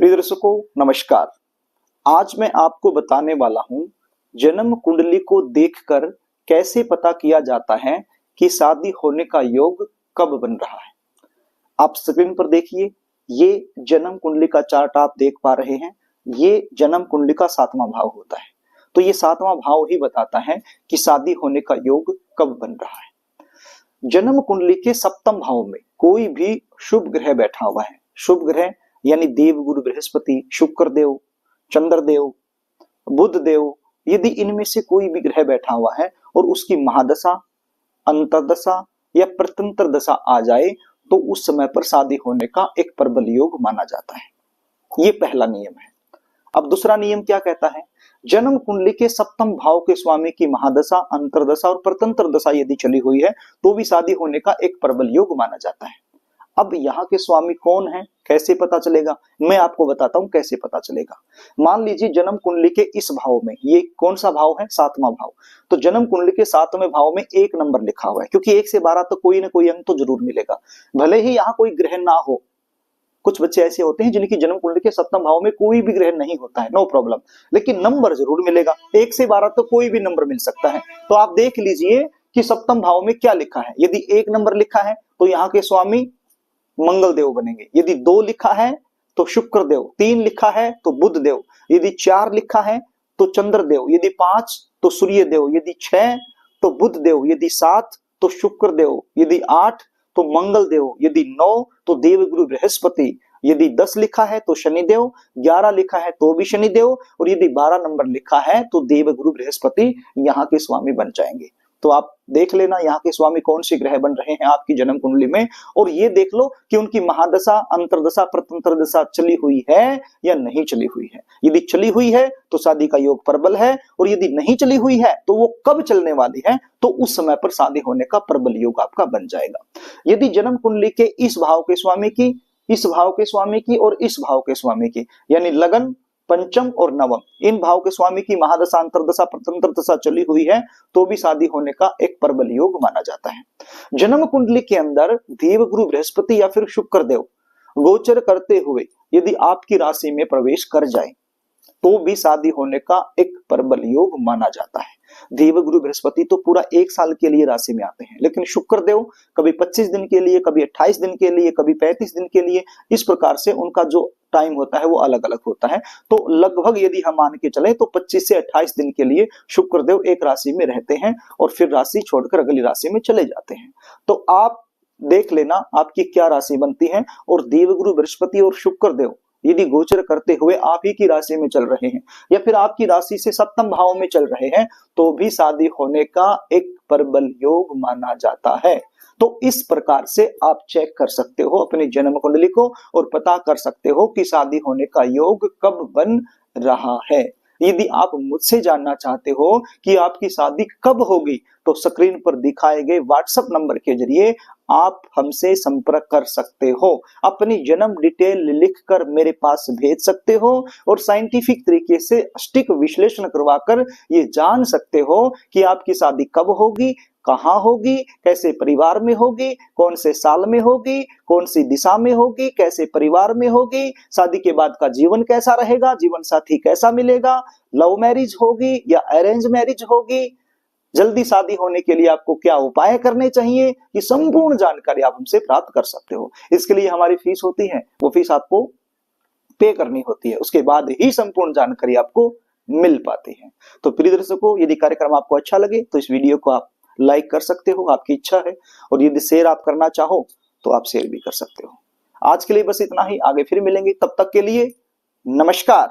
प्रिय दर्शकों नमस्कार। आज मैं आपको बताने वाला हूं जन्म कुंडली को देखकर कैसे पता किया जाता है कि शादी होने का योग कब बन रहा है। आप स्क्रीन पर देखिए, ये जन्म कुंडली का चार्ट आप देख पा रहे हैं। ये जन्म कुंडली का 7वां भाव होता है, तो ये 7वां भाव ही बताता है कि शादी होने का योग कब बन रहा है। जन्म कुंडली के 7वें भाव में कोई भी शुभ ग्रह बैठा हुआ है। शुभ ग्रह यानी देव गुरु बृहस्पति, शुक्र देव, चंद्र देव, बुध देव, यदि इनमें से कोई भी ग्रह बैठा हुआ है और उसकी महादशा, अंतर्दशा या प्रतंत्र दशा आ जाए तो उस समय पर शादी होने का एक प्रबल योग माना जाता है। ये पहला नियम है। अब दूसरा नियम क्या कहता है? जन्म कुंडली के 7वें भाव के स्वामी की महादशा, अंतर्दशा और प्रतंत्र दशा यदि चली हुई है तो भी शादी होने का एक प्रबल योग माना जाता है। अब यहाँ के स्वामी कौन है, कैसे पता चलेगा? मैं आपको बताता हूं कैसे पता चलेगा। मान लीजिए जन्म कुंडली के इस भाव में, ये कौन सा भाव है? 7वां भाव। तो जन्म कुंडली के 7वें भाव में 1 नंबर लिखा हुआ है, क्योंकि 1 से 12 तो कोई ना कोई अंक तो जरूर मिलेगा, भले ही यहाँ कोई ग्रह ना हो। कुछ बच्चे ऐसे होते हैं जिनकी जन्म कुंडली के 7वें भाव में कोई भी ग्रह नहीं होता है, नो प्रॉब्लम, लेकिन नंबर जरूर मिलेगा। 1 से 12 तो कोई भी नंबर मिल सकता है। तो आप देख लीजिए कि 7वें भाव में क्या लिखा है। यदि 1 नंबर लिखा है तो यहाँ के स्वामी मंगल देव बनेंगे। यदि 2 लिखा है तो शुक्र देव, 3 लिखा है तो बुध देव, यदि 4 लिखा है तो चंद्र देव, यदि 5 तो सूर्य देव, यदि 6 तो बुध देव, यदि 7 तो शुक्र देव, यदि 8 तो मंगल देव, यदि 9 तो देव गुरु बृहस्पति, यदि 10 लिखा है तो शनि देव, 11 लिखा है तो भी शनि देव, और यदि 12 नंबर लिखा है तो देव गुरु बृहस्पति यहाँ के स्वामी बन जाएंगे। तो आप देख लेना यहाँ के स्वामी कौन से ग्रह बन रहे हैं आपकी जन्म कुंडली में, और ये देख लो कि उनकी महादशा, अंतर्दशा, प्रतंत्र दशा चली हुई है या नहीं चली हुई है। यदि चली हुई है तो शादी का योग प्रबल है, और यदि नहीं चली हुई है तो वो कब चलने वाली है तो उस समय पर शादी होने का प्रबल योग आपका बन जाएगा। यदि जन्म कुंडली के इस भाव के स्वामी की, इस भाव के स्वामी की और इस भाव के स्वामी की, यानी लगन, पंचम और नवम, इन भाव के स्वामी की महादशा, अंतर्दशा, प्रतंत्र दशा चली हुई है तो भी शादी होने का एक प्रबल योग माना जाता है। जन्म कुंडली के अंदर देव गुरु बृहस्पति या फिर शुक्र देव गोचर करते हुए यदि आपकी राशि में प्रवेश कर जाए तो भी शादी होने का एक प्रबल योग माना जाता है। देव गुरु बृहस्पति तो पूरा 1 साल के लिए राशि में आते हैं, लेकिन शुक्र देव कभी 25 दिन के लिए, कभी 28 दिन के लिए, कभी 35 दिन के लिए, इस प्रकार से उनका जो टाइम होता है वो अलग अलग होता है। तो लगभग यदि हम मान के चले तो 25 से 28 दिन के लिए शुक्र देव एक राशि में रहते हैं और फिर राशि छोड़कर अगली राशि में चले जाते हैं। तो आप देख लेना आपकी क्या राशि बनती है, और देवगुरु बृहस्पति और शुक्र देव यदि गोचर करते हुए आप ही की राशि में चल रहे हैं या फिर आपकी राशि से 7वें भाव में चल रहे हैं तो भी शादी होने का एक प्रबल योग माना जाता है। तो इस प्रकार से आप चेक कर सकते हो अपनी जन्म कुंडली को और पता कर सकते हो कि शादी होने का योग कब बन रहा है। यदि आप मुझसे जानना चाहते हो कि आपकी शादी कब होगी तो स्क्रीन पर दिखाए गए व्हाट्सएप नंबर के जरिए आप हमसे संपर्क कर सकते हो। अपनी जन्म डिटेल लिखकर मेरे पास भेज सकते हो और साइंटिफिक तरीके से सटीक विश्लेषण करवाकर ये जान सकते हो कि आपकी शादी कब होगी, कहाँ होगी, कैसे परिवार में होगी, कौन से साल में होगी, कौन सी दिशा में होगी, कैसे परिवार में होगी, शादी के बाद का जीवन कैसा रहेगा, जीवन साथी कैसा मिलेगा, लव मैरिज होगी या अरेंज मैरिज होगी, जल्दी शादी होने के लिए आपको क्या उपाय करने चाहिए, ये संपूर्ण जानकारी आप हमसे प्राप्त कर सकते हो। इसके लिए हमारी फीस होती है, वो फीस आपको पे करनी होती है, उसके बाद ही संपूर्ण जानकारी आपको मिल पाती है। तो प्रिय दर्शकों, यदि कार्यक्रम आपको अच्छा लगे तो इस वीडियो को आप लाइक कर सकते हो, आपकी इच्छा है, और यदि शेयर आप करना चाहो तो आप शेयर भी कर सकते हो। आज के लिए बस इतना ही, आगे फिर मिलेंगे, तब तक के लिए नमस्कार।